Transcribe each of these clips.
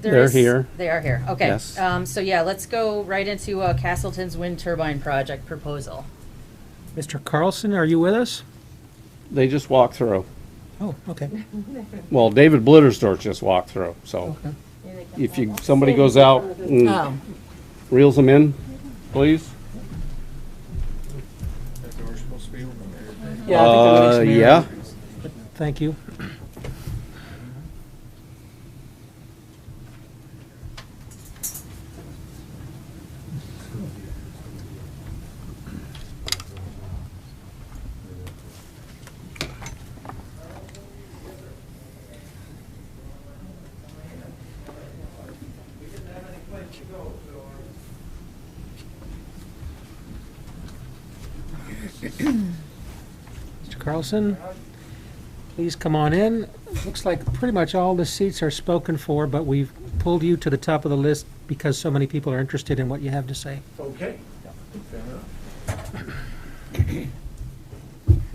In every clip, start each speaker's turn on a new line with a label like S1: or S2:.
S1: They're here.
S2: They are here, okay.
S1: Yes.
S2: So yeah, let's go right into Castleton's wind turbine project proposal.
S3: Mr. Carlson, are you with us?
S1: They just walked through.
S3: Oh, okay.
S1: Well, David Blittersdorf just walked through, so
S3: Okay.
S1: if somebody goes out and
S2: Oh,
S1: reels them in, please.
S4: That door's supposed to be open there.
S3: Yeah, I think the next meeting-
S1: Yeah.
S3: Thank you. Mr. Carlson, please come on in. Looks like pretty much all the seats are spoken for, but we've pulled you to the top of the list because so many people are interested in what you have to say.
S4: Okay.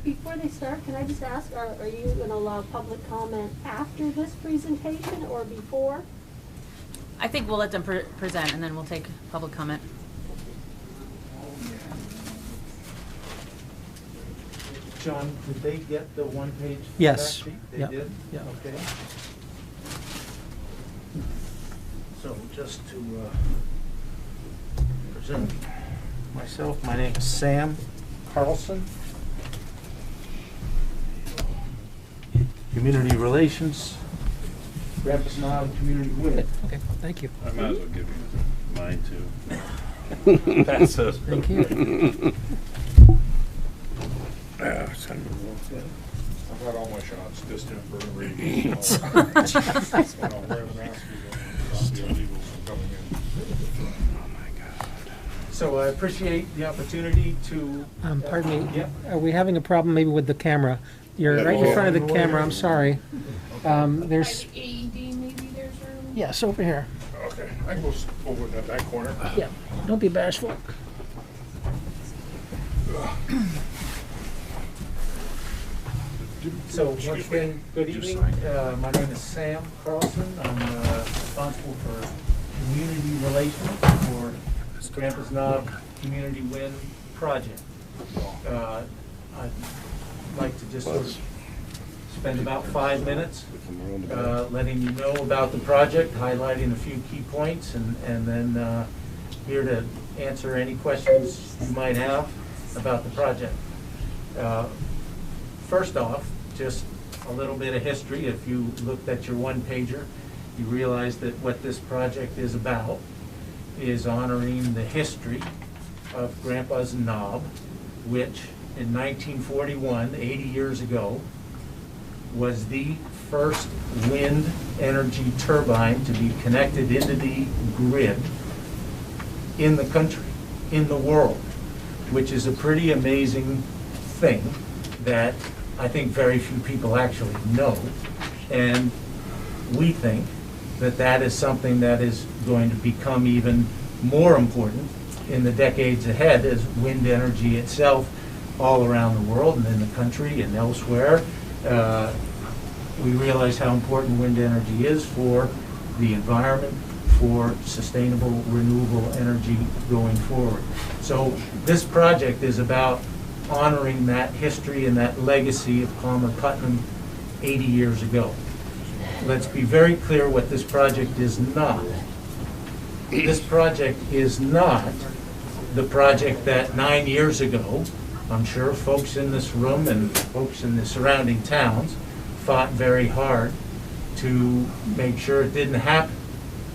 S5: Before they start, can I just ask, are you going to allow public comment after this presentation or before?
S2: I think we'll let them present and then we'll take public comment.
S6: John, did they get the one-page
S3: Yes.
S6: fact sheet? They
S3: Yep.
S6: did?
S3: Yep.
S6: Okay. So just to present myself, my name is Sam Carlson. Community Relations, Grandpa's Knob Community Wind.
S3: Okay, thank you.
S4: I might as well give you mine too. That's it.
S3: Thank you.
S4: I've got all my shots distant for a reason. So, wear the mask is illegal from coming in.
S6: So I appreciate the opportunity to.
S3: Pardon me,
S6: Yep.
S3: are we having a problem maybe with the camera? You're right in front of the camera, I'm sorry. There's,
S5: AED, maybe there's room?
S3: yes, over here.
S4: Okay, I can go over in that corner.
S3: Yeah, don't be bashful.
S6: So once again, good evening. My name is Sam Carlson. I'm responsible for community relations for Grandpa's Knob Community Wind Project. I'd like to just sort of spend about 5 minutes letting you know about the project, highlighting a few key points, and then here to answer any questions you might have about the project. First off, just a little bit of history. If you looked at your one-pager, you realize that what this project is about is honoring the history of Grandpa's Knob, which in 1941, 80 years ago, was the first wind energy turbine to be connected into the grid in the country, in the world, which is a pretty amazing thing that I think very few people actually know. And we think that that is something that is going to become even more important in the decades ahead as wind energy itself all around the world and in the country and elsewhere. We realize how important wind energy is for the environment, for sustainable renewable energy going forward. So this project is about honoring that history and that legacy of Palmer Putnam 80 years ago. Let's be very clear what this project is not. This project is not the project that 9 years ago, I'm sure folks in this room and folks in the surrounding towns fought very hard to make sure it didn't happen.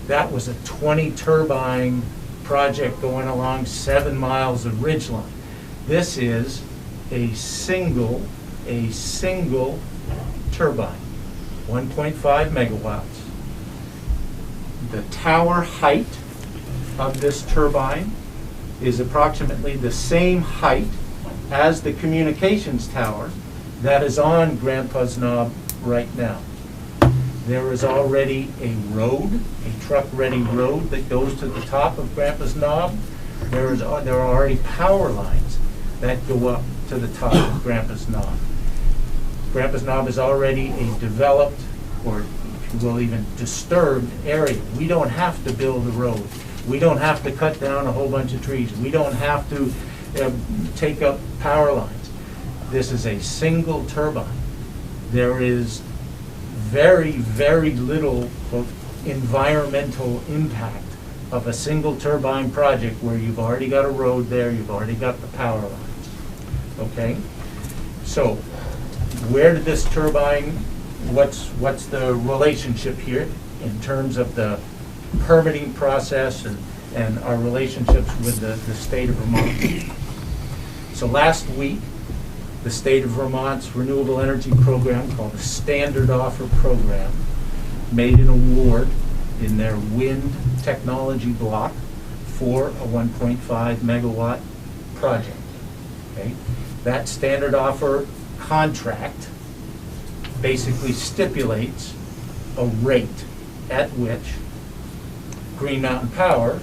S6: That was a 20 turbine project going along 7 miles of ridgeline. This is a single turbine, 1.5 megawatts. The tower height of this turbine is approximately the same height as the communications tower that is on Grandpa's Knob right now. There is already a road, a truck-ready road that goes to the top of Grandpa's Knob. There are already power lines that go up to the top of Grandpa's Knob. Grandpa's Knob is already a developed, or if will even disturb area. We don't have to build a road. We don't have to cut down a whole bunch of trees. We don't have to take up power lines. This is a single turbine. There is very, very little environmental impact of a single turbine project where you've already got a road there, you've already got the power lines. Okay? So, where did this turbine, what's the relationship here in terms of the permitting process and our relationships with the state of Vermont? So last week, the state of Vermont's renewable energy program, called the Standard Offer Program, made an award in their wind technology block for a 1.5 megawatt project. Okay? That standard offer contract basically stipulates a rate at which Green Mountain Power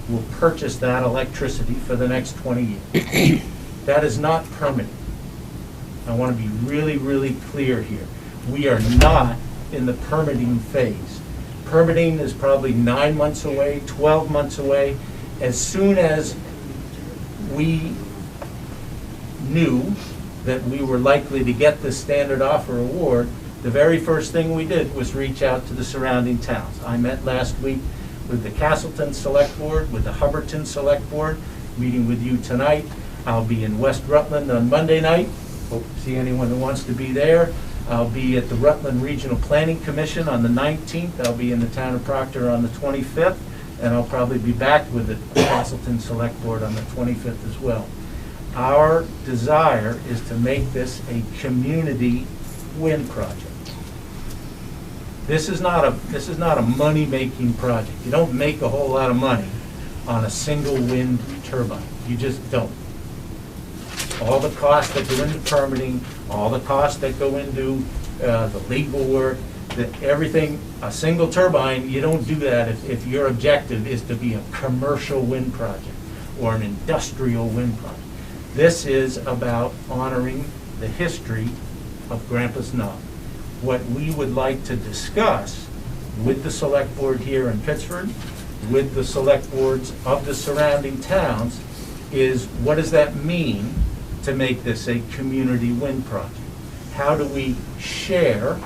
S6: will purchase that electricity for the next 20 years. That is not permitted. I want to be really, really clear here. We are not in the permitting phase. Permitting is probably 9 months away, 12 months away. As soon as we knew that we were likely to get the standard offer award, the very first thing we did was reach out to the surrounding towns. I met last week with the Castleton Select Board, with the Hubbardton Select Board, meeting with you tonight. I'll be in West Rutland on Monday night. Hope to see anyone who wants to be there. I'll be at the Rutland Regional Planning Commission on the 19th. I'll be in the town of Proctor on the 25th, and I'll probably be back with the Castleton Select Board on the 25th as well. Our desire is to make this a community wind project. This is not a money-making project. You don't make a whole lot of money on a single wind turbine. You just don't. All the costs that go into permitting, all the costs that go into the legal work, everything, a single turbine, you don't do that if your objective is to be a commercial wind project or an industrial wind project. This is about honoring the history of Grandpa's Knob. What we would like to discuss with the select board here in Pittsford, with the select boards of the surrounding towns, is what does that mean to make this a community wind project? How do we share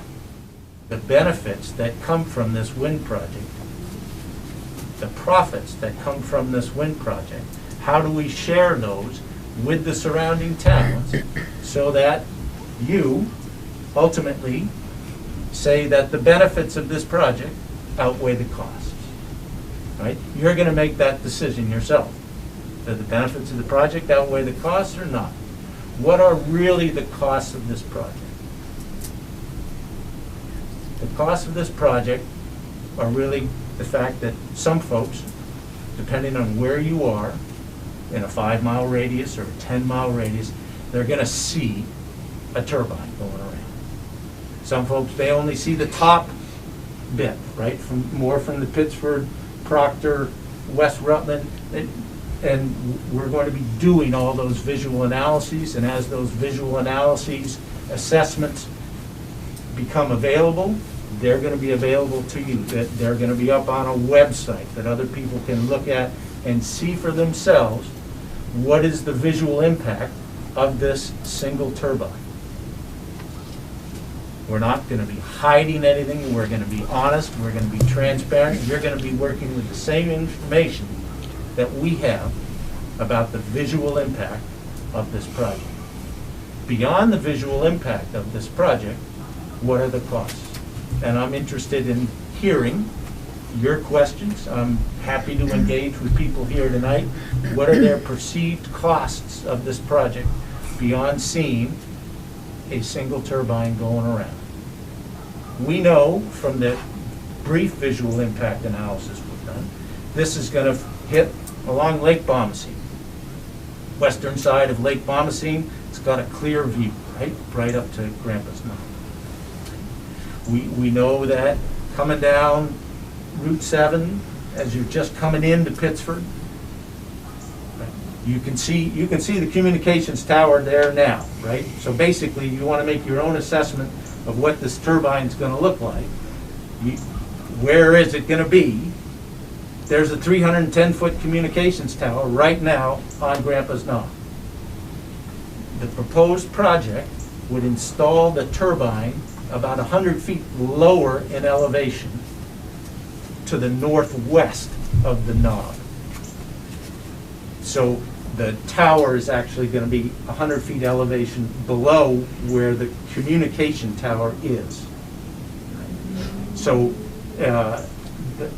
S6: the benefits that come from this wind project, the profits that come from this wind project? How do we share those with the surrounding towns so that you ultimately say that the benefits of this project outweigh the costs? Right? You're going to make that decision yourself. Do the benefits of the project outweigh the costs or not? What are really the costs of this project? The costs of this project are really the fact that some folks, depending on where you are, in a 5-mile radius or a 10-mile radius, they're going to see a turbine going around. Some folks, they only see the top bit, right? More from the Pittsford, Proctor, West Rutland, and we're going to be doing all those visual analyses, and as those visual analyses, assessments become available, they're going to be available to you. They're going to be up on a website that other people can look at and see for themselves what is the visual impact of this single turbine. We're not going to be hiding anything. We're going to be honest. We're going to be transparent. You're going to be working with the same information that we have about the visual impact of this project. Beyond the visual impact of this project, what are the costs? And I'm interested in hearing your questions. I'm happy to engage with people here tonight. What are their perceived costs of this project beyond seeing a single turbine going around? We know from the brief visual impact analysis we've done, this is going to hit along Lake Bomoseen. Western side of Lake Bomoseen, it's got a clear view, right up to Grandpa's Knob. We know that coming down Route 7, as you're just coming into Pittsford, you can see the communications tower there now, right? So basically, you want to make your own assessment of what this turbine is going to look like. where is it gonna be? There's a 310-foot communications tower right now on Grandpa's Knob. The proposed project would install the turbine about 100 feet lower in elevation to the northwest of the knob. So the tower is actually going to be 100 feet elevation below where the communication tower is. So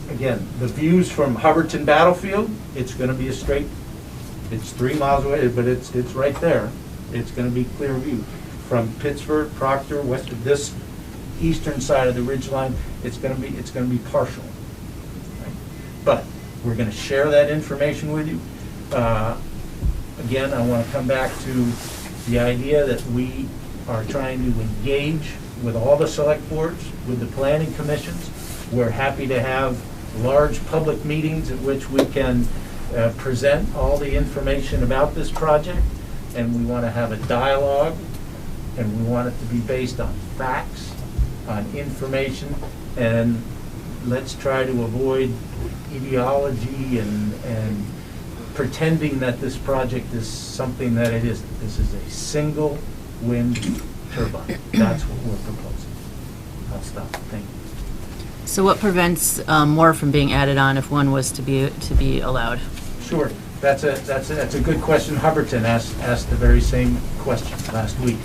S6: again, the views from Hubbardton Battlefield, it's going to be a straight, it's 3 miles away, but it's right there. It's going to be clear view. From Pittsford, Proctor, west of this eastern side of the ridgeline, it's going to be partial. Right? But we're going to share that information with you. Again, I want to come back to the idea that we are trying to engage with all the select boards, with the planning commissions. We're happy to have large public meetings at which we can present all the information about this project, and we want to have a dialogue, and we want it to be based on facts, on information, and let's try to avoid ideology and pretending that this project is something that it isn't. This is a single wind turbine. That's what we're proposing. I'll stop. Thank you.
S2: So what prevents more from being added on if one was to be allowed?
S6: Sure. That's a good question. Hubbardton asked the very same question last week.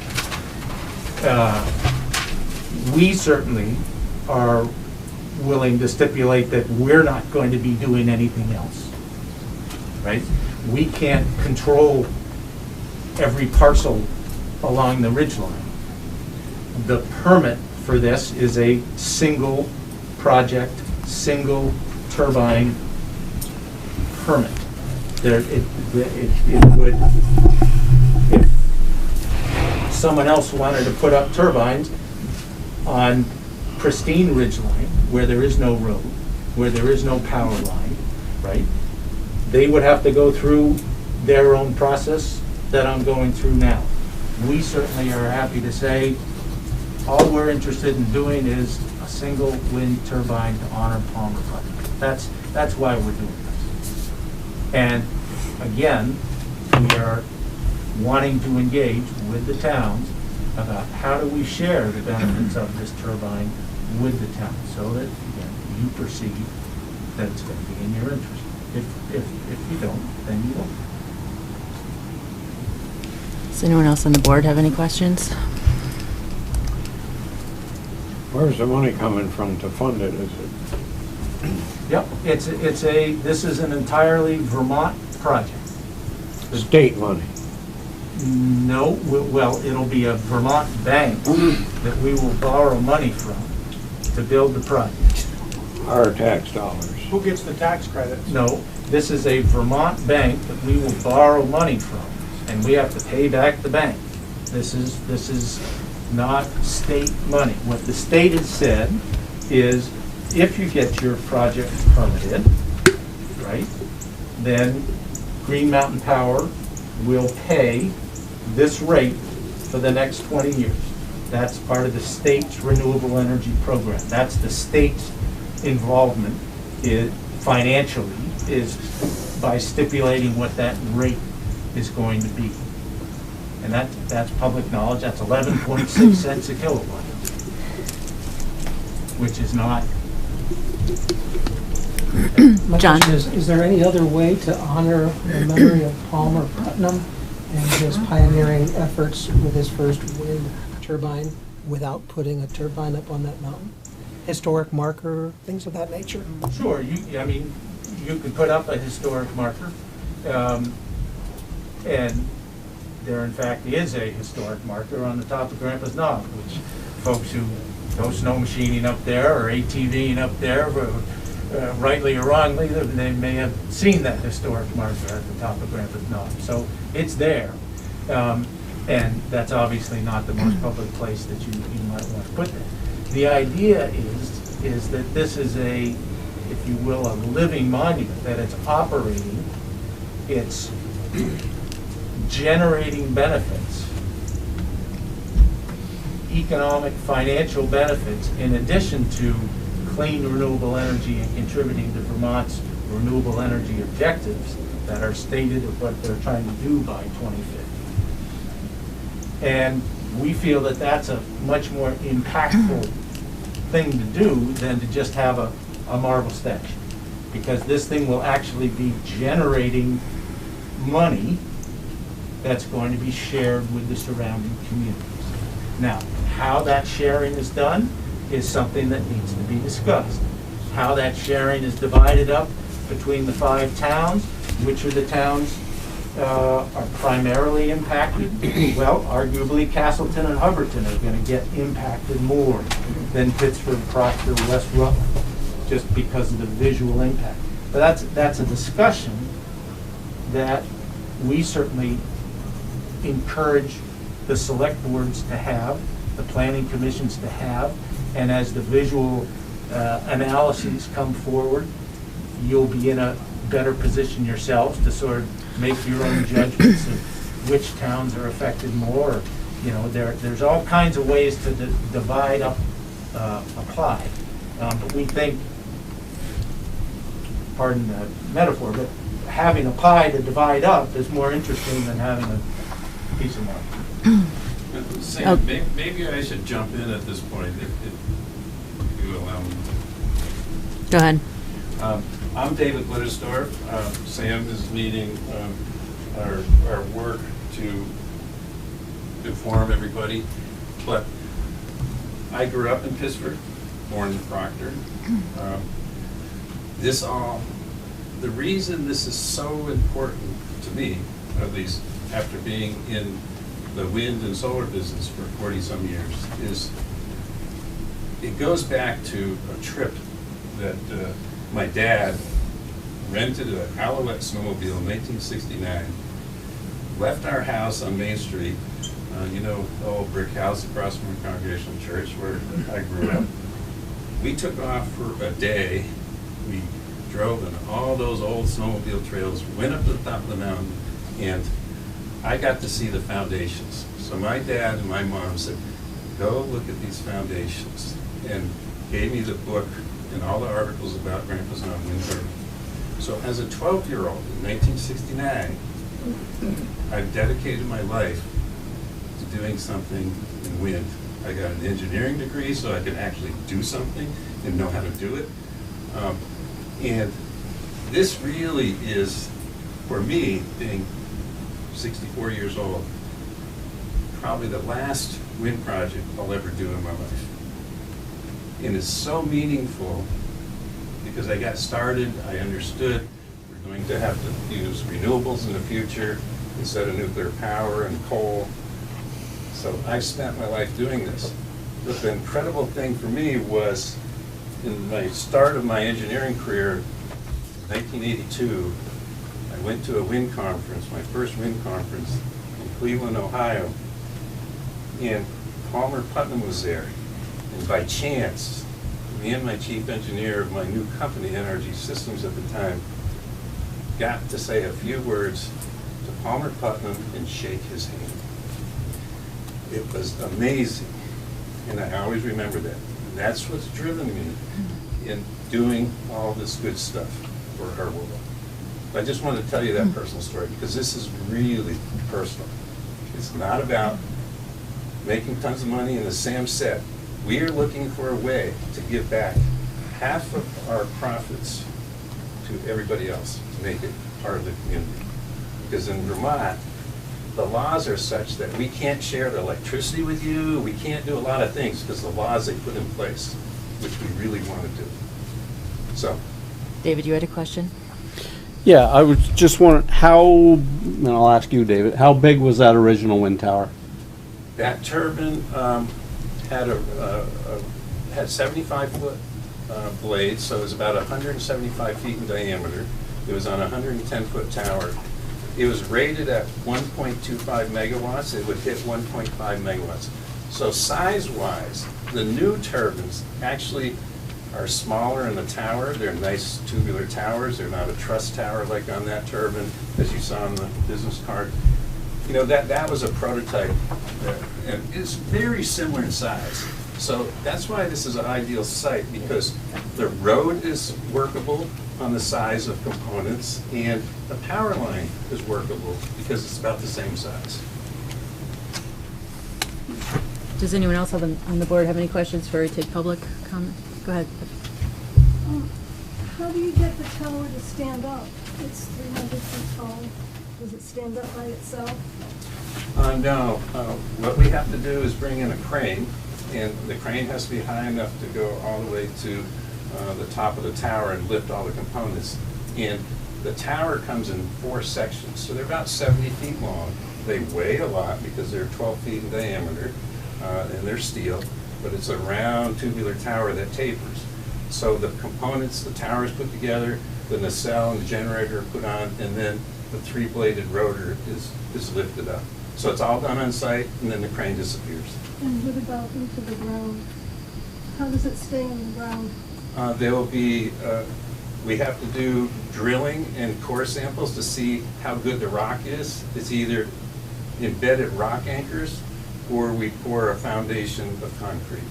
S6: We certainly are willing to stipulate that we're not going to be doing anything else. Right? We can't control every parcel along the ridgeline. The permit for this is a single project, single turbine permit. It would, if someone else wanted to put up turbines on pristine ridgeline where there is no road, where there is no power line, right? They would have to go through their own process that I'm going through now. We certainly are happy to say all we're interested in doing is a single wind turbine to honor Palmer project. That's why we're doing this. And again, we are wanting to engage with the towns about how do we share the benefits of this turbine with the town so that, again, you perceive that it's going to be in your interest. If you don't, then you don't.
S2: Does anyone else on the board have any questions?
S7: Where's the money coming from to fund it? Is it
S6: Yep, this is an entirely Vermont project.
S7: state money?
S6: No, well, it'll be a Vermont bank that we will borrow money from to build the project.
S7: Our tax dollars?
S8: Who gets the tax credit?
S6: No, this is a Vermont bank that we will borrow money from, and we have to pay back the bank. This is not state money. What the state has said is if you get your project permitted, right, then Green Mountain Power will pay this rate for the next 20 years. That's part of the state's renewable energy program. That's the state's involvement financially is by stipulating what that rate is going to be. And that's public knowledge. That's 11.6 cents a kilowatt, which is not.
S3: My
S2: John?
S3: question is there any other way to honor the memory of Palmer Putnam and his pioneering efforts with his first wind turbine without putting a turbine up on that mountain? Historic marker, things of that nature?
S6: Sure, you could put up a historic marker, and there in fact is a historic marker on the top of Grandpa's Knob, which folks who go snow machining up there or ATVing up there, rightly or wrongly, they may have seen that historic marker at the top of Grandpa's Knob. So it's there, and that's obviously not the most public place that you might want to put that. The idea is that this is a, if you will, a living monument, that it's operating, it's generating benefits, economic, financial benefits, in addition to clean renewable energy and contributing to Vermont's renewable energy objectives that are stated of what they're trying to do by 2050. And we feel that that's a much more impactful thing to do than to just have a marble statue. Because this thing will actually be generating money that's going to be shared with the surrounding communities. Now, how that sharing is done is something that needs to be discussed. How that sharing is divided up between the 5 towns, which of the towns are primarily impacted? Well, arguably Castleton and Hubbardton are going to get impacted more than Pittsford, Proctor, West Rutland, just because of the visual impact. But that's a discussion that we certainly encourage the select boards to have, the planning commissions to have, and as the visual analyses come forward, you'll be in a better position yourselves to sort of make your own judgments of which towns are affected more. You know, there's all kinds of ways to divide up, apply. But we think, pardon the metaphor, but having a pie to divide up is more interesting than having a piece of marble.
S8: Sam, maybe I should jump in at this point, if you allow me.
S2: Go ahead.
S8: I'm David Blittersdorf. Sam is leading our work to inform everybody. But I grew up in Pittsford, born in Proctor. The reason this is so important to me, at least after being in the wind and solar business for 40-some years, is it goes back to a trip that my dad rented an Alouette snowmobile in 1969, left our house on Main Street, you know, the old brick house across from the Congregational Church where I grew up. We took off for a day. We drove in all those old snowmobile trails, went up to the top of the mountain, and I got to see the foundations. So my dad and my mom said, go look at these foundations, and gave me the book and all the articles about Grandpa's on wind turbine. So as a 12-year-old in 1969, I've dedicated my life to doing something in wind. I got an engineering degree so I could actually do something and know how to do it. And this really is, for me, being 64 years old, probably the last wind project I'll ever do in my life. And it's so meaningful because I got started, I understood we're going to have to use renewables in the future instead of nuclear power and coal. So I've spent my life doing this. But the incredible thing for me was in my start of my engineering career, 1982, I went to a wind conference, my first wind conference in Cleveland, Ohio, and Palmer Putnam was there. And by chance, me and my chief engineer of my new company, NRG Systems at the time, got to say a few words to Palmer Putnam and shake his hand. It was amazing, and I always remember that. And that's what's driven me in doing all this good stuff for our world. I just wanted to tell you that personal story because this is really personal. It's not about making tons of money, and as Sam said, we are looking for a way to give back half of our profits to everybody else to make it part of the community. Because in Vermont, the laws are such that we can't share the electricity with you, we can't do a lot of things because the laws they put in place, which we really want to do. So.
S2: David, you had a question?
S1: Yeah, I was just wondering how, and I'll ask you, David, how big was that original wind tower?
S8: That turbine had had 75-foot blades, so it was about 175 feet in diameter. It was on a 110-foot tower. It was rated at 1.25 megawatts. It would hit 1.5 megawatts. So size-wise, the new turbines actually are smaller in the tower. They're nice tubular towers. They're not a truss tower like on that turbine, as you saw on the business card. You know, that was a prototype, and it's very similar in size. So that's why this is an ideal site, because the road is workable on the size of components, and the power line is workable because it's about the same size.
S2: Does anyone else on the board have any questions before we take public comment? Go ahead.
S9: How do you get the tower to stand up? It's 300 feet tall. Does it stand up by itself?
S8: No, what we have to do is bring in a crane, and the crane has to be high enough to go all the way to the top of the tower and lift all the components. And the tower comes in 4 sections, so they're about 70 feet long. They weigh a lot because they're 12 feet in diameter, and they're steel, but it's a round tubular tower that tapers. So the components, the tower is put together, the nacelle and the generator are put on, and then the 3-bladed rotor is lifted up. So it's all done on site, and then the crane disappears.
S9: And what about into the ground? How does it stay in the ground?
S8: There will be, we have to do drilling and core samples to see how good the rock is. It's either embedded rock anchors, or we pour a foundation of concrete.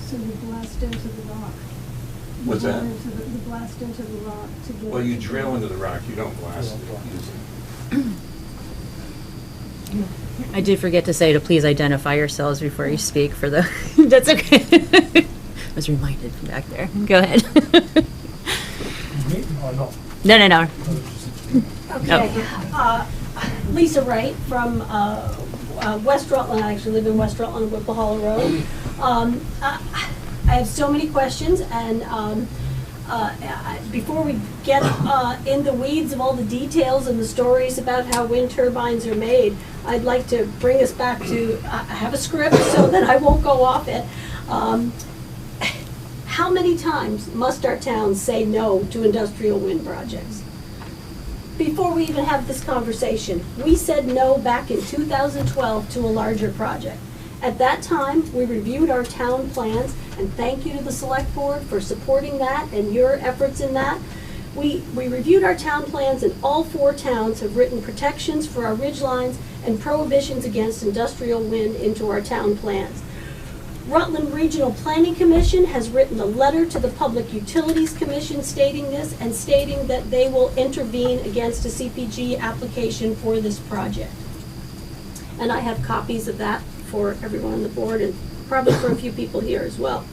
S9: So you blast into the rock? You
S8: What's that?
S9: You blast into the rock to get...
S8: Well, you drill into the rock, you don't blast it using.
S2: I did forget to say to please identify yourselves before you speak for the, that's okay. I was reminded from back there. Go ahead. No.
S5: Okay. Lisa Wright from West Rutland. I actually live in West Rutland, Whipple Hollow Road. I have so many questions, and before we get in the weeds of all the details and the stories about how wind turbines are made, I'd like to bring us back to, I have a script so that I won't go off it. How many times must our towns say no to industrial wind projects? Before we even have this conversation, we said no back in 2012 to a larger project. At that time, we reviewed our town plans, and thank you to the select board for supporting that and your efforts in that. We reviewed our town plans, and all 4 towns have written protections for our ridge lines and prohibitions against industrial wind into our town plans. Rutland Regional Planning Commission has written a letter to the Public Utilities Commission stating this and stating that they will intervene against a CPG application for this project. And I have copies of that for everyone on the board and probably for a few people here as well.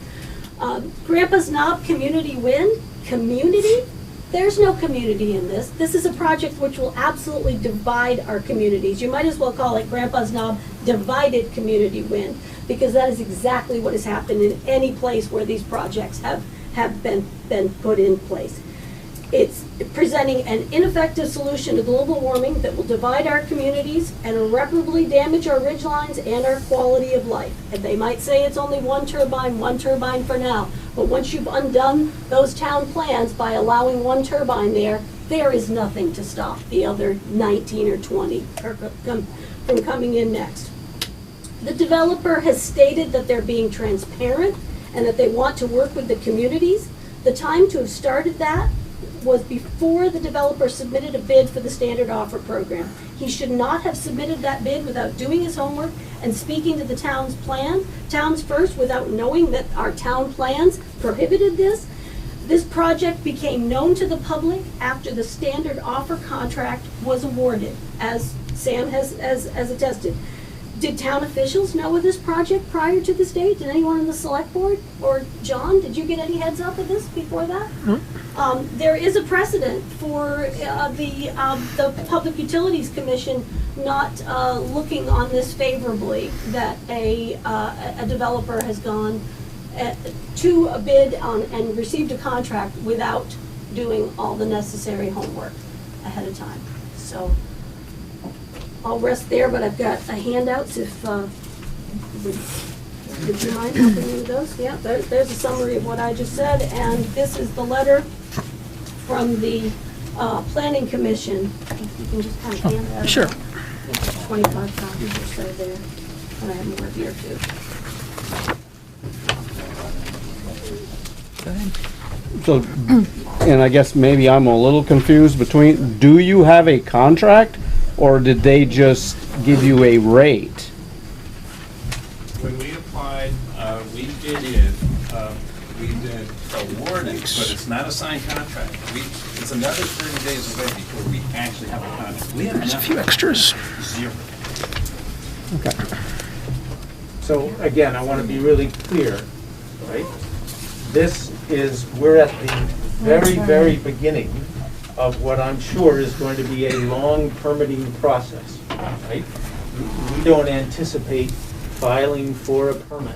S5: Grandpa's Knob Community Wind, community? There's no community in this. This is a project which will absolutely divide our communities. You might as well call it Grandpa's Knob Divided Community Wind, because that is exactly what has happened in any place where these projects have been put in place. It's presenting an ineffective solution to global warming that will divide our communities and irreparably damage our ridgelines and our quality of life. And they might say it's only one turbine for now, but once you've undone those town plans by allowing one turbine there is nothing to stop the other 19 or 20 from coming in next. The developer has stated that they're being transparent and that they want to work with the communities. The time to have started that was before the developer submitted a bid for the standard offer program. He should not have submitted that bid without doing his homework and speaking to the towns first, without knowing that our town plans prohibited this. This project became known to the public after the standard offer contract was awarded, as Sam has attested. Did town officials know of this project prior to this date? Did anyone in the select board? Or John, did you get any heads up of this before that? There is a precedent for the Public Utilities Commission not looking on this favorably, that a developer has gone to a bid on and received a contract without doing all the necessary homework ahead of time. So I'll rest there, but I've got a handouts if, would you mind helping me with those? Yeah, there's a summary of what I just said, and this is the letter from the Planning Commission. If you can just kind of hand that out.
S3: Sure.
S5: 25 copies or so there, and I have more here too.
S2: Go ahead.
S1: So, and I guess maybe I'm a little confused between, do you have a contract, or did they just give you a rate.
S8: When we applied, we did awarded, but it's not a signed contract. It's another 30 days away before we actually have a contract. We have
S3: There's a few extras.
S8: zero.
S3: Okay.
S6: So again, I want to be really clear, right? We're at the very, very beginning of what I'm sure is going to be a long permitting process, right? We don't anticipate filing for a permit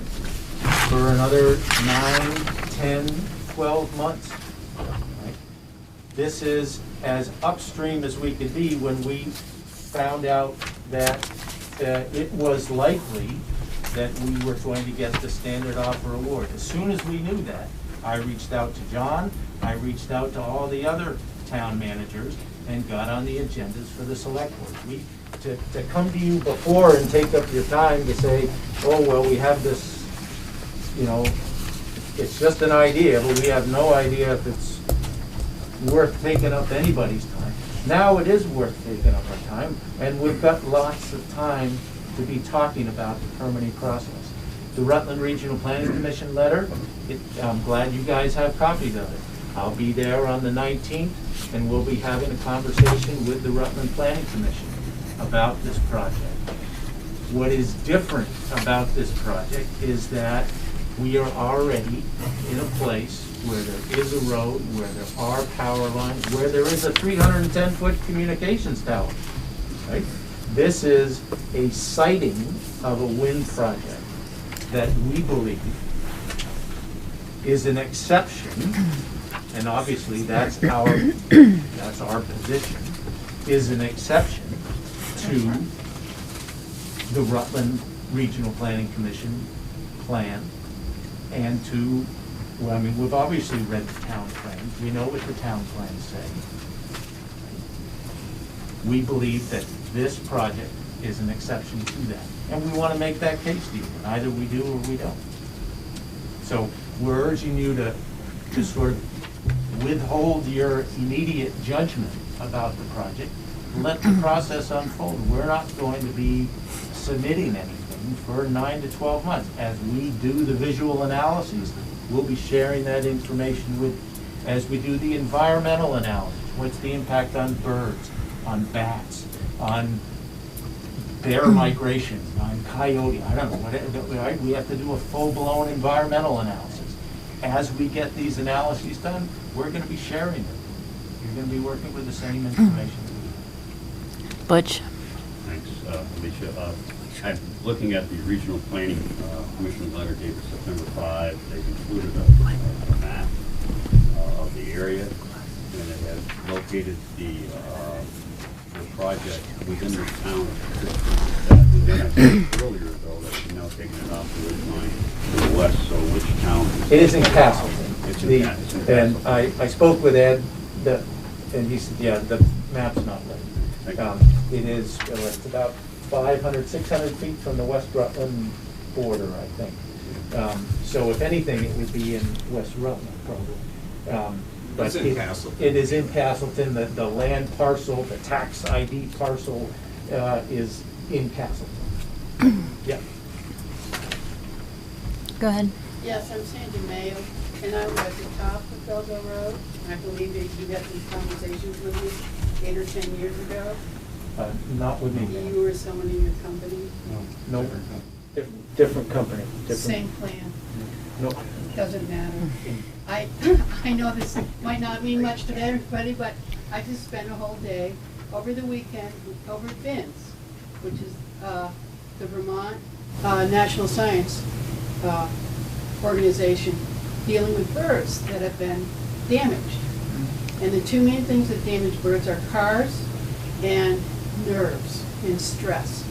S6: for another 9, 10, 12 months. Right? This is as upstream as we could be when we found out that it was likely that we were going to get the standard offer award. As soon as we knew that, I reached out to John, I reached out to all the other town managers and got on the agendas for the select board. To come to you before and take up your time to say, oh, well, we have this, you know, it's just an idea, but we have no idea if it's worth taking up anybody's time. Now it is worth taking up our time, and we've got lots of time to be talking about the permitting process. The Rutland Regional Planning Commission letter, I'm glad you guys have copies of it. I'll be there on the 19th, and we'll be having a conversation with the Rutland Planning Commission about this project. What is different about this project is that we are already in a place where there is a road, where there are power lines, where there is a 310-foot communications tower, right? This is a siting of a wind project that we believe is an exception, and obviously that's our position, is an exception to the Rutland Regional Planning Commission plan and to, well, I mean, we've obviously read the town plans. We know what the town plans say. We believe that this project is an exception to that. And we want to make that case to you. Either we do or we don't. So we're urging you to sort of withhold your immediate judgment about the project. Let the process unfold. We're not going to be submitting anything for 9 to 12 months. As we do the visual analyses, we'll be sharing that information with, as we do the environmental analysis. What's the impact on birds, on bats, on bear migration, on coyote, I don't know, whatever. We have to do a full-blown environmental analysis. As we get these analyses done, we're going to be sharing them. You're going to be working with the same information.
S2: Butch?
S10: Thanks, Alicia. I'm looking at the Regional Planning Commission letter dated September 5. They've included a map of the area, and it has located the project within the town of Pittsford. And then I said earlier, though, that you're now taking it off the ridge line to the west, so which town?
S6: It is in Castleton.
S10: It's in Castleton.
S6: And I spoke with Ed, and he said, yeah, the map's not ready. It is, it's about 500, 600 feet from the West Rutland border, I think. So if anything, it would be in West Rutland, probably. But
S8: It's in Castleton.
S6: It is in Castleton. The land parcel, the tax ID parcel is in Castleton. Yeah.
S2: Go ahead.
S11: Yes, I'm Sandy Mayo, and I was at the top of Belleville Road. I believe that you had these conversations with me 8 or 10 years ago.
S6: Not with me.
S11: You or someone in your company.
S6: No, different company.
S11: Same plan.
S6: No.
S11: Doesn't matter. I know this might not mean much to everybody, but I just spent a whole day over the weekend over at VINS, which is the Vermont National Science Organization, dealing with birds that have been damaged. And the two main things that damage birds are cars and nerves and stress.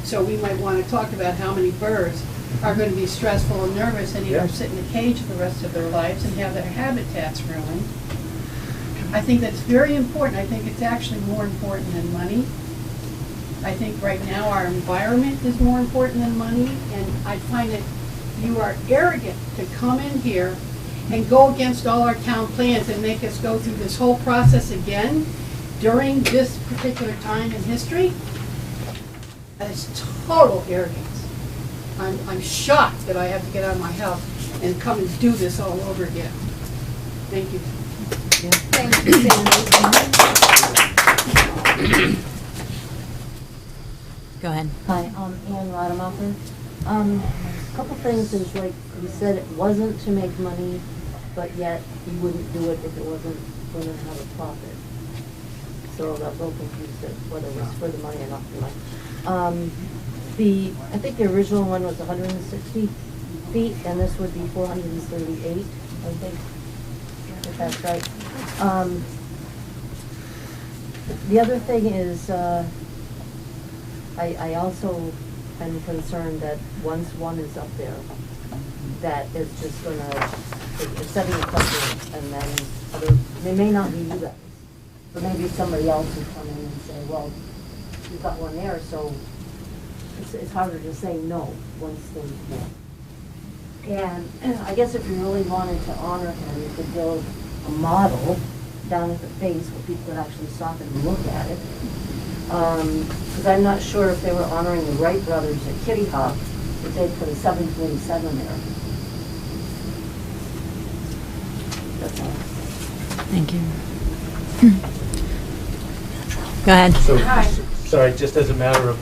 S11: So we might want to talk about how many birds are going to be stressful and nervous and either sit in a cage for the rest of their lives and have their habitats ruined. I think that's very important. I think it's actually more important than money. I think right now our environment is more important than money, and I find that you are arrogant to come in here and go against all our town plans and make us go through this whole process again during this particular time in history. It's total arrogance. I'm shocked that I have to get out of my house and come and do this all over again. Thank you.
S5: Thank you, Sandy.
S2: Go ahead.
S12: Hi, Ann Rademacher. A couple things is like you said, it wasn't to make money, but yet you wouldn't do it if it wasn't going to have a profit. So that will confuse it, whether it was for the money or not for the money. I think the original one was 160 feet, and this would be 438, I think, if that's right. The other thing is, I also am concerned that once one is up there, that it's just it's setting a precedent, and then they may not be you guys, but maybe somebody else would come in and say, well, you've got one there, so it's harder to say no once things work. And I guess if you really wanted to honor him, you could build a model down at the face where people could actually stop and look at it. Because I'm not sure if they were honoring the Wright brothers at Kitty Hawk, if they'd put a 747 there. That's all.
S2: Thank you. Go ahead.
S6: So,
S11: Hi.
S6: sorry, just as a matter of,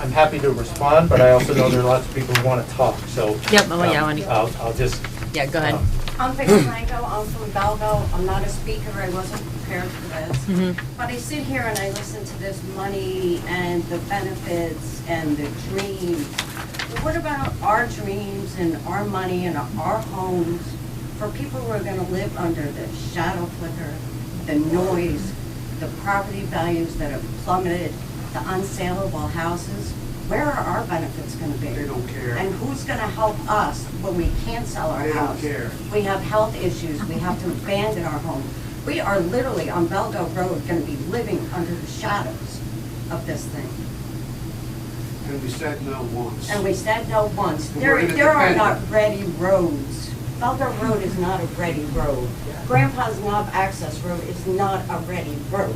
S6: I'm happy to respond, but I also know there are lots of people who want to talk, so.
S2: Yep, oh, yeah, I want
S6: I'll just.
S2: Yeah, go ahead.
S13: I'm Vicki Franco, I'm from Belleville. I'm not a speaker, I wasn't prepared for this. But I sit here and I listen to this money and the benefits and the dreams. But what about our dreams and our money and our homes for people who are gonna live under the shadow flicker, the noise, the property values that have plummeted, the unsaleable houses? Where are our benefits going to be?
S14: They don't care.
S13: And who's going to help us when we can't sell our house?
S14: They don't care.
S13: We have health issues. We have to abandon our home. We are literally on Belleville Road going to be living under the shadows of this thing.
S14: And we said no once.
S13: And we said no once.
S14: And we're
S13: There are
S14: gonna
S13: not
S14: defend
S13: ready roads. Belleville Road is not a ready road. Grandpa's Knob Access Road is not a ready road.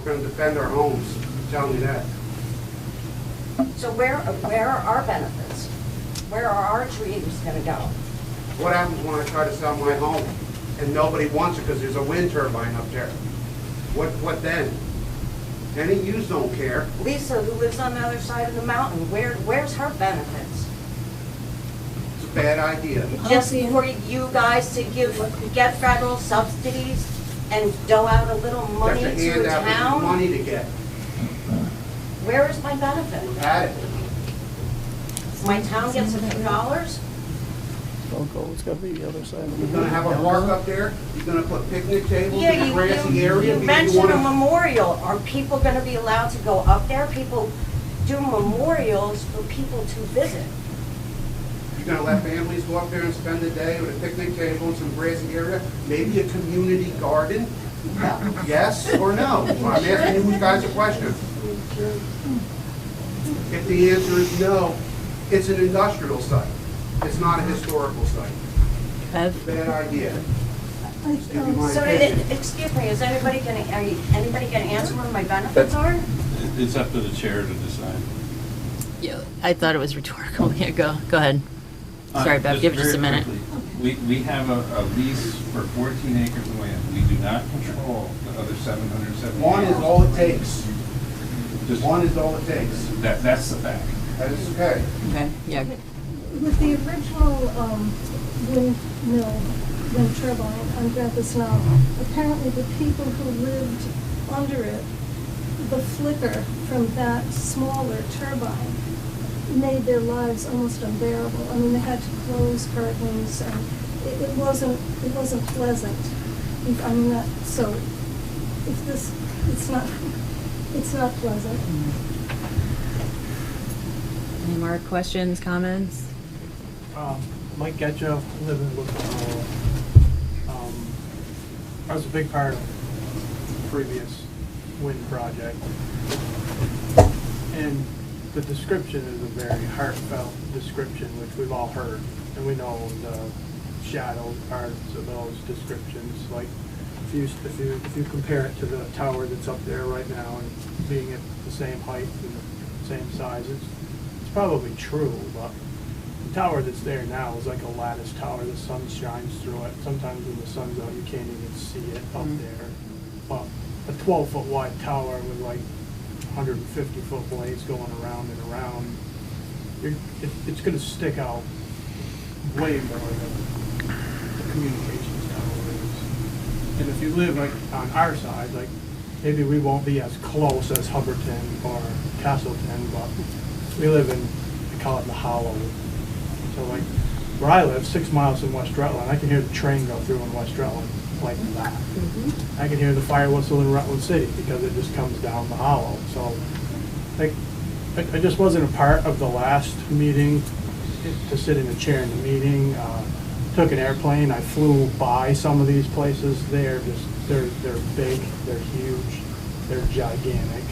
S14: We're gonna defend our homes, I'm telling you that.
S13: So where are our benefits? Where are our dreams gonna go?
S14: What happens when I try to sell my home and nobody wants it because there's a wind turbine up there? What then? Any of yous don't care.
S13: Lisa, who lives on the other side of the mountain, where's her benefits?
S14: It's a bad idea.
S13: Just for you guys to get federal subsidies and dole out a little money
S14: That's a
S13: to a
S14: handout, there's
S13: town?
S14: money to get.
S13: Where is my benefit?
S14: We've had it.
S13: My town gets a few dollars?
S1: It's gotta be the other side.
S14: You're gonna have a park up there, you're gonna put picnic tables
S13: Yeah,
S14: in a grassy area.
S13: you
S14: because
S13: mentioned a
S14: wanna-
S13: memorial. Are people gonna be allowed to go up there? People do memorials for people to visit.
S14: You're gonna let families go up there and spend the day with a picnic table in some grassy area? Maybe a community garden? Yes or no? I'm asking you guys a question. If the answer is no, it's an industrial site. It's not a historical site. It's a bad idea. Just give you my
S13: So,
S14: opinion.
S13: excuse me, is anybody gonna answer what my benefits are?
S8: It's up to the chair to decide.
S2: Yeah, I thought it was rhetorical. Yeah, go ahead. Sorry, Bev, give it just a
S8: very
S2: minute.
S8: quickly, We have a lease for 14 acres of land. We do not control the other 770.
S14: One is all it takes.
S8: Just-
S14: One is all it takes.
S8: That's the fact.
S14: That is okay.
S2: Okay, yeah.
S9: With the original wind turbine on Grandpa's Knob, apparently the people who lived under it, the flicker from that smaller turbine made their lives almost unbearable. I mean, they had to close curtains, and it wasn't pleasant. I mean, so it's not pleasant.
S2: Any more questions, comments?
S15: Mike Getcha, live in Woodland. I was a big part of the previous wind project. And the description is a very heartfelt description, which we've all heard. And we know the shadow parts of those descriptions, like if you compare it to the tower that's up there right now and being at the same height and the same size, it's probably true, but the tower that's there now is like a lattice tower. The sun shines through it. Sometimes when the sun's out, you can't even see it up there. But a 12-foot wide tower with like 150-foot blades going around and around, it's going to stick out way more than the communications tower is. And if you live like on our side, like maybe we won't be as close as Hubbardton or Castleton, but we live in, we call it the Hollow. So like where I live, 6 miles from West Rutland, I can hear the train go through in West Rutland like that. I can hear the fire whistle in Rutland City because it just comes down the hollow. So like, I just wasn't a part of the last meeting to sit in a chair in the meeting. Took an airplane, I flew by some of these places. They're big, they're huge, they're gigantic.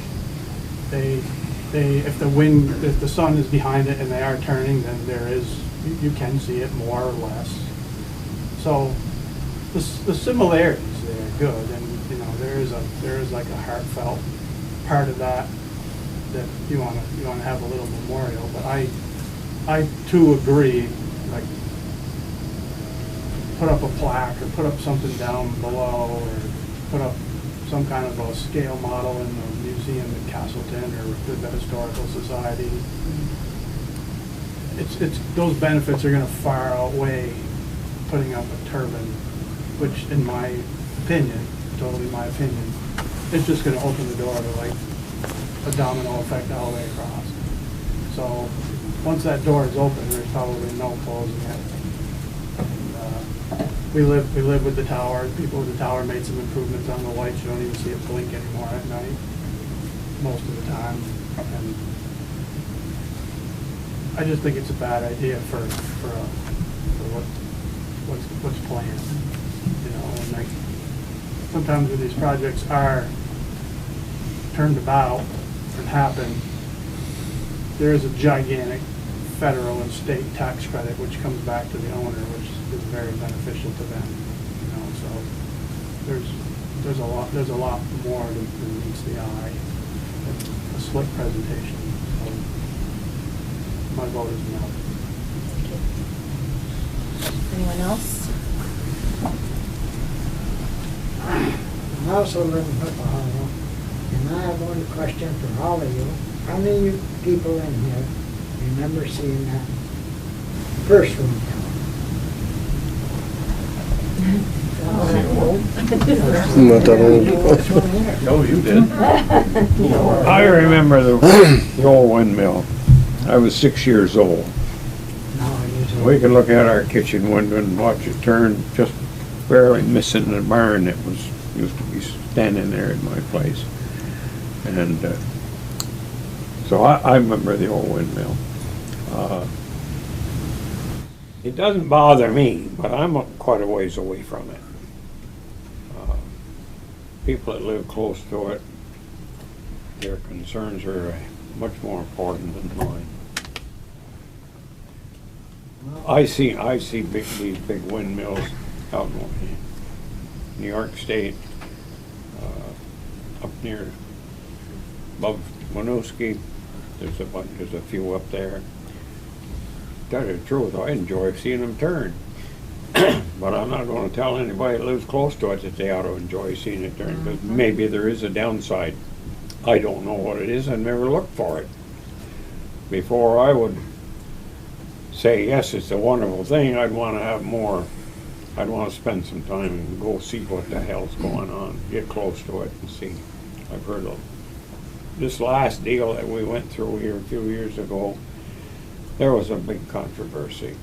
S15: If the sun is behind it and they are turning, then you can see it more or less. So the similarities there are good, and you know there is like a heartfelt part of that you want to have a little memorial. But I too agree, like put up a plaque or put up something down below or put up some kind of a scale model in the museum in Castleton or the Historical Society. It's those benefits are going to far outweigh putting up a turbine, which in my opinion, totally my opinion, it's just going to open the door to like a domino effect all the way across. So once that door is open, there's probably no closing it. We live with the tower. People with the tower made some improvements on the lights. You don't even see it blink anymore at night most of the time. And I just think it's a bad idea for what's planned. You know, and like sometimes when these projects are turned about and happen, there is a gigantic federal and state tax credit which comes back to the owner, which is very beneficial to them. You know, so there's a lot more than meets the eye. A slick presentation. So my vote is no.
S2: Anyone else?
S16: I also live in Whipple Hollow, and I have one question for all of you. How many of you people in here remember seeing that first one?
S7: Not that old.
S10: Oh, you did?
S7: I remember the old windmill. I was 6 years old. We could look out our kitchen window and watch it turn, just barely missing the barn that used to be standing there in my place. And so I remember the old windmill. It doesn't bother me, but I'm quite a ways away from it. People that live close to it, their concerns are much more important than mine. I see these big windmills out in New York State, up near above Winooski. There's a few up there. Tell you the truth, I enjoy seeing them turn. But I'm not going to tell anybody that lives close to it that they ought to enjoy seeing it turn, because maybe there is a downside. I don't know what it is. I've never looked for it. Before I would say, yes, it's a wonderful thing, I'd want to have more. I'd want to spend some time and go see what the hell's going on, get close to it and see. I've heard of this last deal that we went through here a few years ago. There was a big controversy.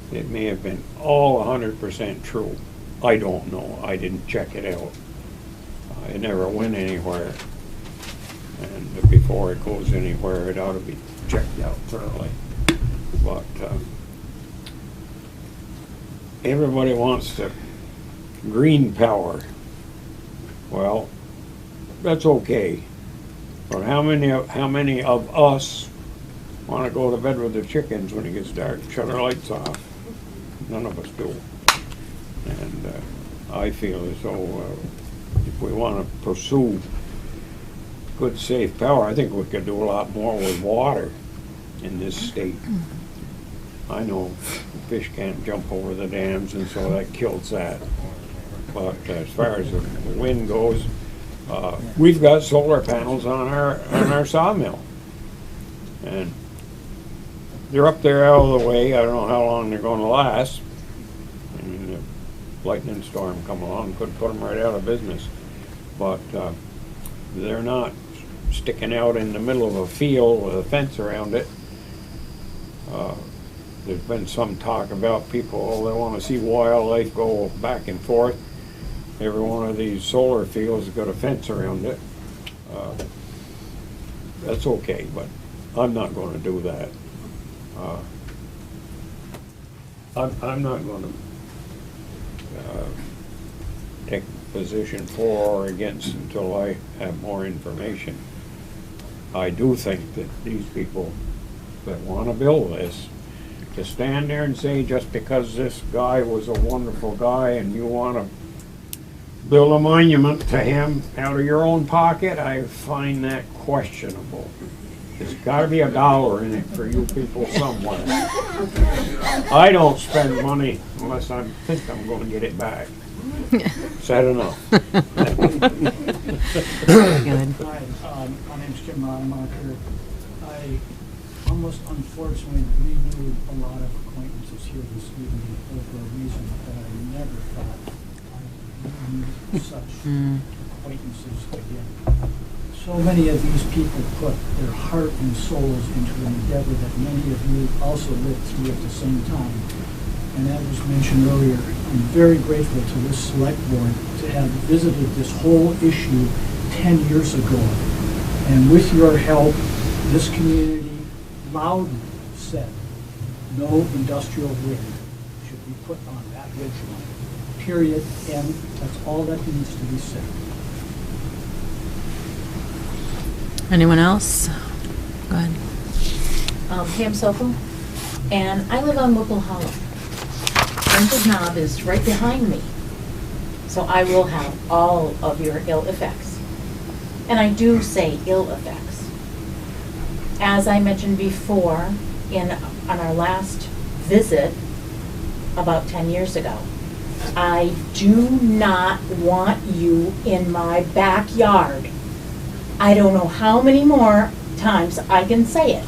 S7: It may have been all 100% true. I don't know. I didn't check it out. It never went anywhere. And before it goes anywhere, it ought to be checked out thoroughly. But everybody wants the green power. Well, that's okay. But how many of us want to go to bed with the chickens when it gets dark, shut our lights off? None of us do. And I feel as though if we want to pursue good, safe power, I think we could do a lot more with water in this state. I know fish can't jump over the dams, and so that kills that. But as far as the wind goes, we've got solar panels on our sawmill, and they're up there out of the way. I don't know how long they're going to last. I mean, if lightning storm come along, could put them right out of business. But they're not sticking out in the middle of a field with a fence around it. There's been some talk about people, they want to see wildlife go back and forth. Every one of these solar fields has got a fence around it. That's okay, but I'm not going to do that. I'm not going to take a position for or against until I have more information. I do think that these people that want to build this, to stand there and say just because this guy was a wonderful guy and you want to build a monument to him out of your own pocket, I find that questionable. There's got to be $1 in it for you people somewhere. I don't spend money unless I think I'm going to get it back. Said enough.
S2: Good.
S17: Hi, my name's Jim Rademacher. I almost unfortunately renewed a lot of acquaintances here this evening over a reason that I never thought I would meet such acquaintances again. So many of these people put their heart and souls into an endeavor that many of you also lived through at the same time. And as was mentioned earlier, I'm very grateful to this select board to have visited this whole issue 10 years ago. And with your help, this community loudly said, no industrial wind should be put on that ridge line. Period. And that's all that needs to be said.
S2: Anyone else? Go ahead.
S12: Pam Sokol, and I live on Whipple Hollow. Brentwood Knob is right behind me, so I will have all of your ill effects. And I do say ill effects. As I mentioned before, on our last visit, about 10 years ago, I do not want you in my backyard. I don't know how many more times I can say it.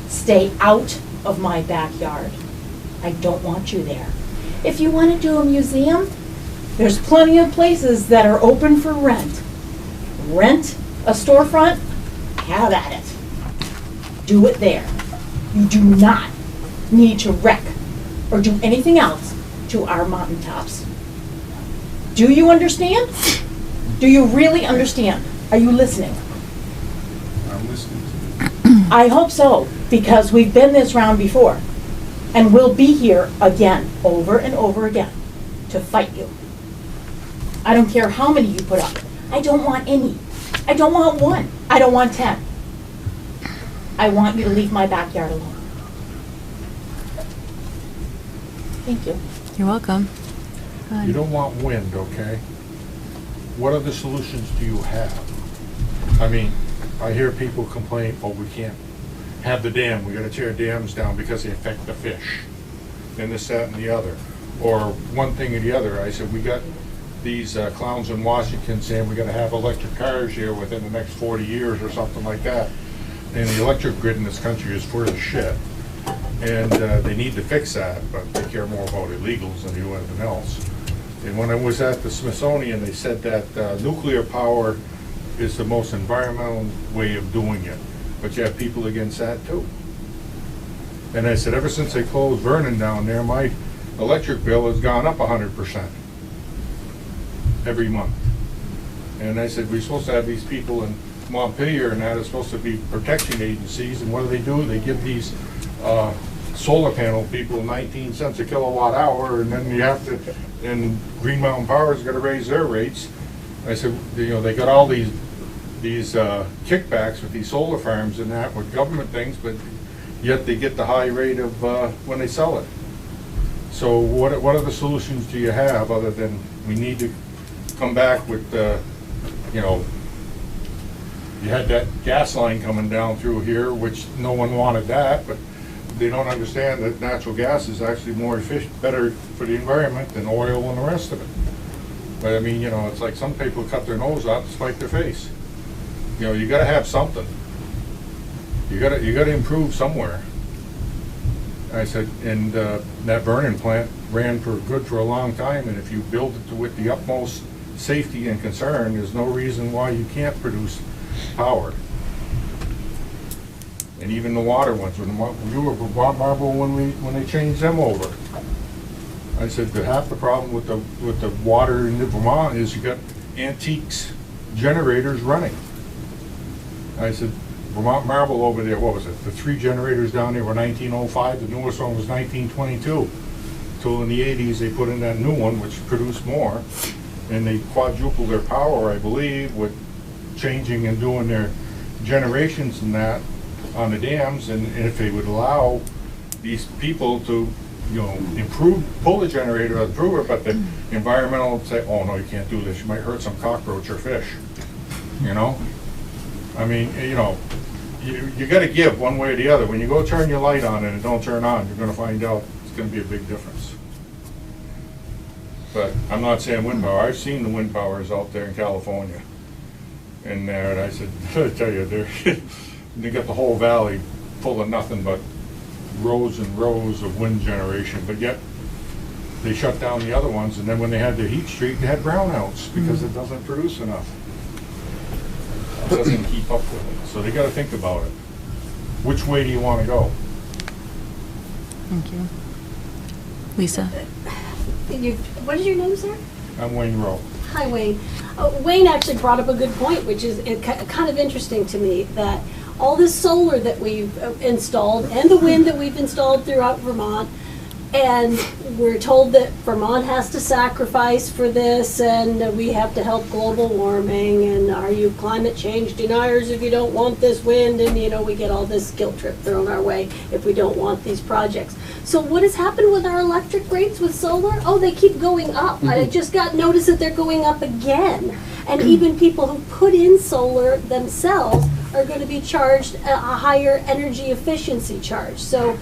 S12: Stay out of my backyard. I don't want you there. If you want to do a museum, there's plenty of places that are open for rent. Rent a storefront, have at it. Do it there. You do not need to wreck or do anything else to our mountaintops. Do you understand? Do you really understand? Are you listening?
S8: I'm listening to
S12: I hope so, because we've been this round before, and we'll be here again, over and over again, to fight you. I don't care how many you put up. I don't want any. I don't want 1. I don't want 10. I want you to leave my backyard alone. Thank you.
S2: You're welcome. Go ahead.
S4: You don't want wind, okay? What other solutions do you have? I mean, I hear people complain, oh, we can't have the dam, we gotta tear dams down because they affect the fish, and this, that, and the other. Or one thing or the other. I said, we got these clowns in Washington saying we gotta have electric cars here within the next 40 years or something like that. And the electric grid in this country is full of shit. And they need to fix that, but they care more about illegals than they do anything else. And when I was at the Smithsonian, they said that nuclear power is the most environmental way of doing it. But you have people against that too. And I said, ever since they closed Vernon down there, my electric bill has gone up 100% every month. And I said, we're supposed to have these people in Montpelier and that are supposed to be protection agencies, and what do? They give these solar panel people 19 cents a kilowatt hour, and then you have to, and Green Mountain Power's got to raise their rates. I said, you know, they got all these kickbacks with these solar farms and that with government things, but yet they get the high rate of when they sell it. So what other solutions do you have other than we need to come back with, you know, you had that gas line coming down through here, which no one wanted that, but they don't understand that natural gas is actually more efficient, better for the environment than oil and the rest of it. But I mean, you know, it's like some people cut their nose out to spite their face. You know, you gotta have something. You gotta improve somewhere. I said, and that burning plant ran for a long time, and if you build it with the utmost safety and concern, there's no reason why you can't produce power. And even the water ones, when you were Marble when they changed them over. I said that half the problem with the water in Vermont is you got antiques generators running. I said, Vermont Marble over there, what was it? The 3 generators down there were 1905, the newest one was 1922. Till in the 80s they put in that new one which produced more, and they quadrupled their power, I believe, with changing and doing their generations and that on the dams, and if they would allow these people to, you know, pull the generator, improve it, but the environmental would say, oh no, you can't do this, you might hurt some cockroach or fish, you know? I mean, you know, you gotta give one way or the other. When you go turn your light on and it don't turn on, you're gonna find out it's gonna be a big difference. But I'm not saying wind power, I've seen the wind powers out there in California. And I said, I tell you, they got the whole valley full of nothing but rows and rows of wind generation, but yet they shut down the other ones, and then when they had their heat streak, they had brownouts because it doesn't produce enough. It doesn't keep up with it. So they got to think about it. Which way do you want to go?
S2: Thank you. Lisa?
S5: What is your name, sir?
S4: I'm Wayne Rowe.
S5: Hi, Wayne. Wayne actually brought up a good point, which is kind of interesting to me, that all this solar that we've installed and the wind that we've installed throughout Vermont, and we're told that Vermont has to sacrifice for this, and we have to help global warming, and are you climate change deniers if you don't want this wind, and you know, we get all this guilt trip thrown our way if we don't want these projects. So what has happened with our electric rates with solar? Oh, they keep going up. I just got notice that they're going up again. And even people who put in solar themselves are going to be charged a higher energy efficiency charge. So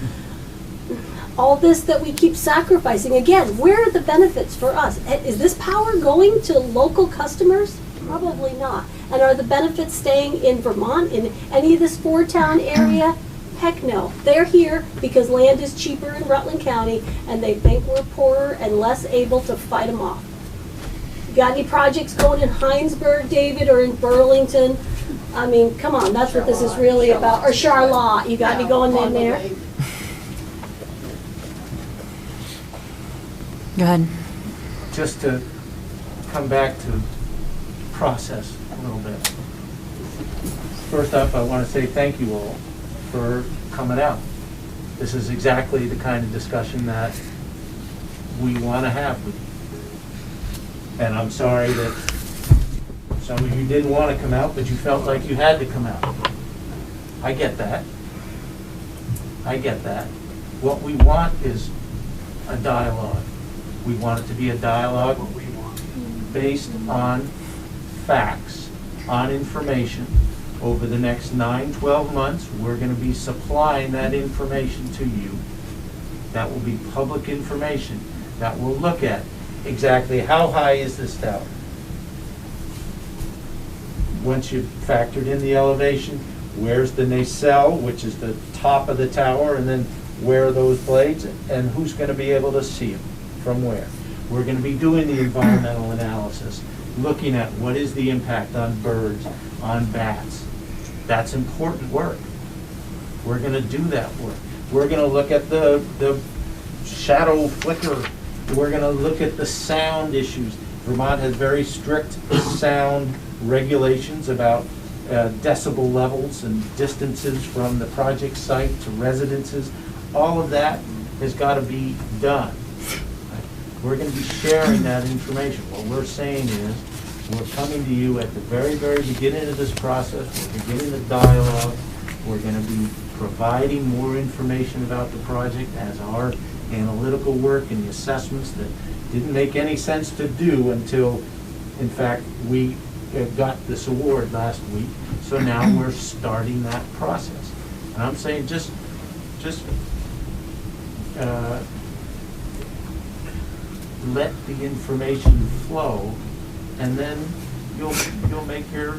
S5: all this that we keep sacrificing, again, where are the benefits for us? Is this power going to local customers? Probably not. And are the benefits staying in Vermont, in any of this 4-town area? Heck no. They're here because land is cheaper in Rutland County, and they think we're poorer and less able to fight them off. You got any projects going in Heinsberg, David, or in Burlington? I mean, come on, that's what this is really about. Or Charlotte, you got any going in there?
S2: Go ahead.
S6: Just to come back to process a little bit. First up, I want to say thank you all for coming out. This is exactly the kind of discussion that we want to have with you. And I'm sorry that some of you didn't want to come out, but you felt like you had to come out. I get that. I get that. What we want is a dialogue. We want it to be a dialogue based on facts, on information. Over the next 9-12 months, we're going to be supplying that information to you. That will be public information that will look at exactly how high is this tower. Once you've factored in the elevation, where's the nacelle, which is the top of the tower, and then where are those blades, and who's going to be able to see them from where. We're going to be doing the environmental analysis, looking at what is the impact on birds, on bats. That's important work. We're going to do that work. We're going to look at the shadow flicker. We're going to look at the sound issues. Vermont has very strict sound regulations about decibel levels and distances from the project site to residences. All of that has got to be done. We're going to be sharing that information. What we're saying is, we're coming to you at the very, very beginning of this process. We're beginning the dialogue. We're going to be providing more information about the project as our analytical work and the assessments that didn't make any sense to do until, in fact, we got this award last week. So now we're starting that process. And I'm saying just let the information flow, and then you'll make your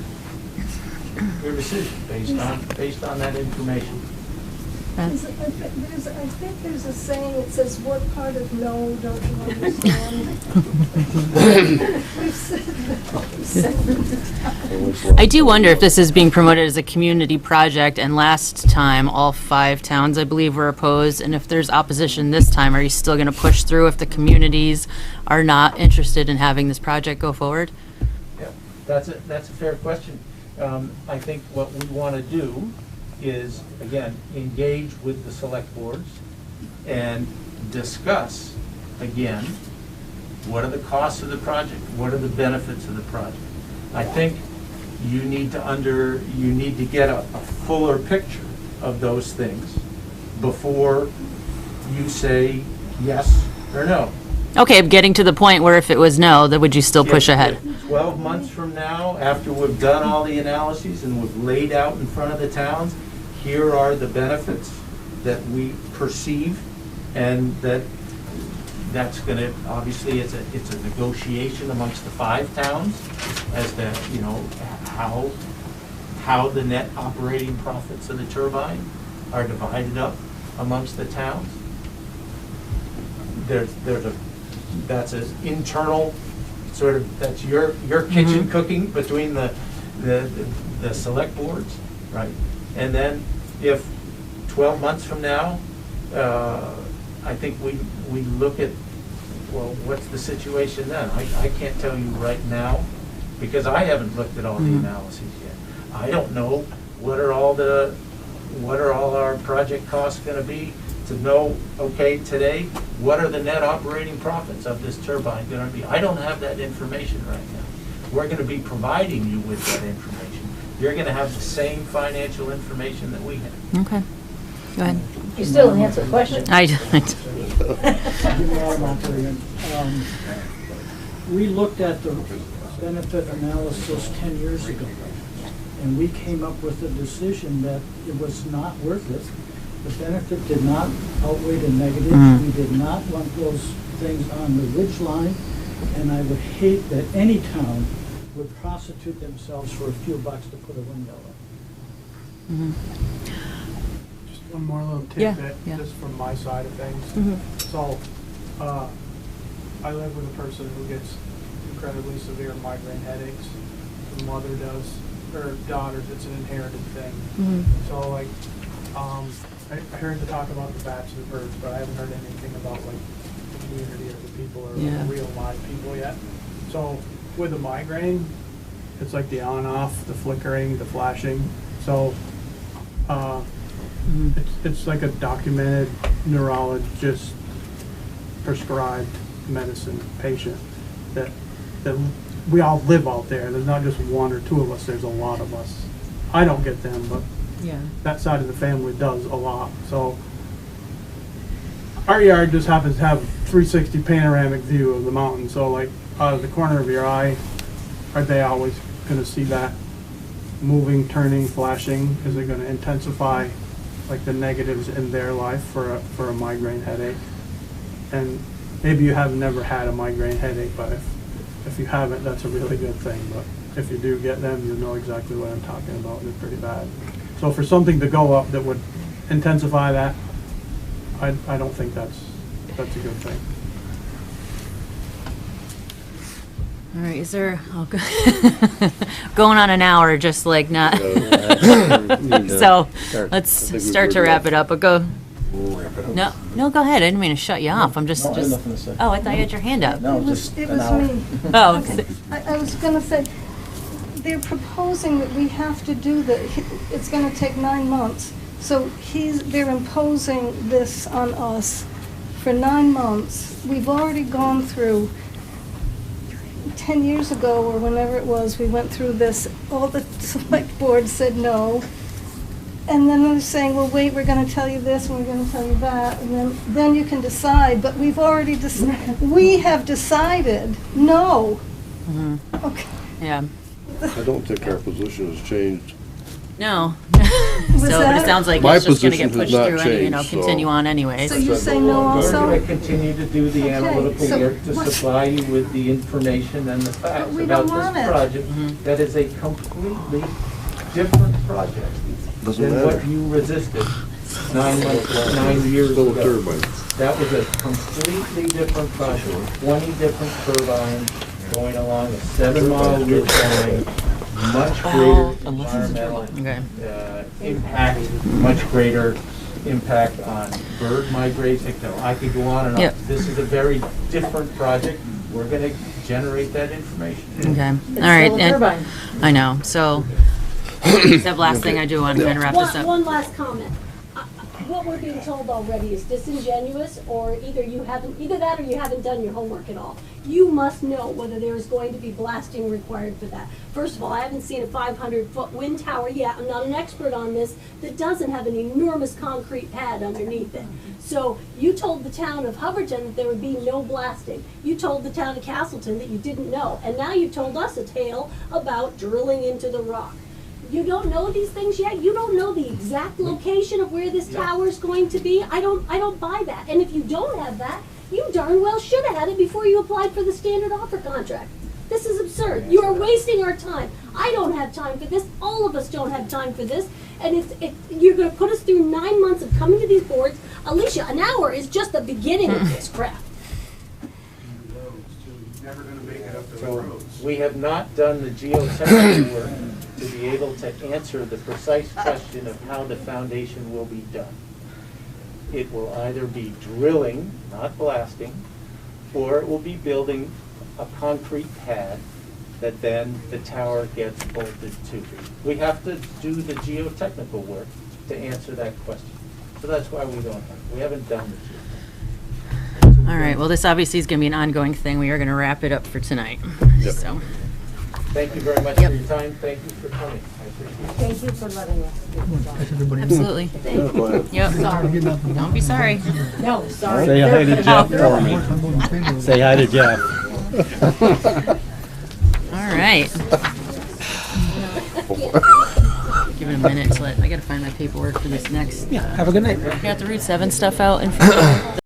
S6: decision based on that information.
S9: I think there's a saying that says, what part of no don't you understand? We've said that.
S2: I do wonder if this is being promoted as a community project, and last time, all 5 towns, I believe, were opposed, and if there's opposition this time, are you still going to push through if the communities are not interested in having this project go forward?
S6: Yeah, that's a fair question. I think what we want to do is, again, engage with the select boards and discuss, again, what are the costs of the project? What are the benefits of the project? I think you need to get a fuller picture of those things before you say yes or no.
S2: Okay, getting to the point where if it was no, then would you still push ahead?
S6: 12 months from now, after we've done all the analyses and we've laid out in front of the towns, here are the benefits that we perceive, and that's going to, obviously, it's a negotiation amongst the 5 towns as to, how the net operating profits of the turbine are divided up amongst the towns. That's an internal sort of, that's your kitchen cooking between the select boards, right? And then if 12 months from now, I think we look at, well, what's the situation then? I can't tell you right now, because I haven't looked at all the analyses yet. I don't know what are all our project costs going to be, to know, okay, today, what are the net operating profits of this turbine going to be? I don't have that information right now. We're going to be providing you with that information. You're going to have the same financial information that we have.
S2: Okay, go ahead.
S12: You still didn't answer the question.
S17: We looked at the benefit analysis 10 years ago, and we came up with a decision that it was not worth it. The benefit did not outweigh the negatives. We did not want those things on the ridge line, and I would hate that any town would prostitute themselves for a few bucks to put a windmill in.
S15: Just one more little
S2: Yeah,
S15: tidbit,
S2: yeah.
S15: just from my side of things. So, I live with a person who gets incredibly severe migraine headaches. Her mother does, her daughters, it's an inherited thing. So like, I heard the talk about the bats and the birds, but I haven't heard anything about like the community or the people or
S2: Yeah.
S15: the real live people yet. So with the migraine, it's like the on-off, the flickering, the flashing. So it's like a documented neurologist prescribed medicine patient that we all live out there. There's not just 1 or 2 of us, there's a lot of us. I don't get them, but
S2: Yeah.
S15: that side of the family does a lot. So our yard just happens to have a 360 panoramic view of the mountain. So like out of the corner of your eye, are they always going to see that moving, turning, flashing? Is it going to intensify like the negatives in their life for a migraine headache? And maybe you have never had a migraine headache, but if you haven't, that's a really good thing. But if you do get them, you know exactly what I'm talking about, and it's pretty bad. So for something to go up that would intensify that, I don't think that's a good thing.
S2: All right, is there, going on an hour, just like not, so let's start to wrap it up, but go. No, go ahead, I didn't mean to shut you off, I'm just.
S18: No, I had nothing to say.
S2: Oh, I thought you had your hand up.
S18: No,
S9: It was
S18: just
S9: it
S18: an
S9: was
S18: hour.
S9: me.
S2: Oh.
S9: Okay. I was gonna say, they're proposing that we have to do it's gonna take 9 months. So they're imposing this on us for 9 months. We've already gone through, 10 years ago or whenever it was, we went through this, all the select boards said no. And then they're saying, well, wait, we're gonna tell you this, and we're gonna tell you that, and then you can decide, but we've already we have decided, no. Okay.
S2: Yeah.
S18: I don't think our position has changed.
S2: No.
S9: Was
S2: So, but it
S9: that-
S2: sounds like
S18: My
S2: it's just gonna get
S18: position has
S2: pushed
S18: not
S2: through any,
S18: changed, so-
S2: continue on anyways.
S9: So you say no also?
S6: We're gonna continue to do the
S9: Okay,
S6: analytical
S9: so
S6: work to
S9: what-
S6: supply you with the information and the facts
S9: we
S6: about
S9: don't want
S6: this
S9: it.
S6: project. That is a completely different project
S18: Doesn't
S6: than what
S18: matter.
S6: you resisted 9 years
S18: Still a
S6: ago.
S18: turbine.
S6: That was a completely different project, 20 different turbines going along a 7-mile ridge line, much greater environmental
S2: Okay.
S6: impact, much greater impact on bird migration. I could go on and on.
S2: Yep.
S6: This is a very different project. We're gonna generate that information.
S2: Okay, all
S12: It's
S2: right.
S12: still a
S2: and-
S12: turbine.
S2: I know, so, that last thing I do want to wrap this up.
S5: One last comment. What we're being told already is disingenuous, or either that or you haven't done your homework at all. You must know whether there is going to be blasting required for that. First of all, I haven't seen a 500-foot wind tower yet. I'm not an expert on this, that doesn't have an enormous concrete pad underneath it. So you told the town of Hubbardton that there would be no blasting. You told the town of Castleton that you didn't know. And now you told us a tale about drilling into the rock. You don't know these things yet? You don't know the exact location of where this tower is going to be? I don't buy that. And if you don't have that, you darn well should have had it before you applied for the standard offer contract. This is absurd. You are wasting our time. I don't have time for this. All of us don't have time for this. And you're going to put us through 9 months of coming to these boards. Alicia, an hour is just the beginning of this crap.
S14: Never gonna make it up to the
S6: So
S14: roads.
S6: we have not done the geotechnical work to be able to answer the precise question of how the foundation will be done. It will either be drilling, not blasting, or it will be building a concrete pad that then the tower gets bolted to. We have to do the geotechnical work to answer that question. So that's why we haven't done the geotechnical.
S2: All right, well, this obviously is going to be an ongoing thing. We are going to wrap it up for tonight. So,
S6: Thank you very much for your time. Thank you for coming. I appreciate it.
S12: Thank you for letting us.
S2: absolutely. Yep. Don't be sorry.
S12: No, sorry.
S1: Say hi to Jeff for me. Say hi to Jeff.
S2: All right. Give it a minute to I got to find my paperwork for this next.
S3: Yeah, have a good night.
S2: Got the Route 7 stuff out in front of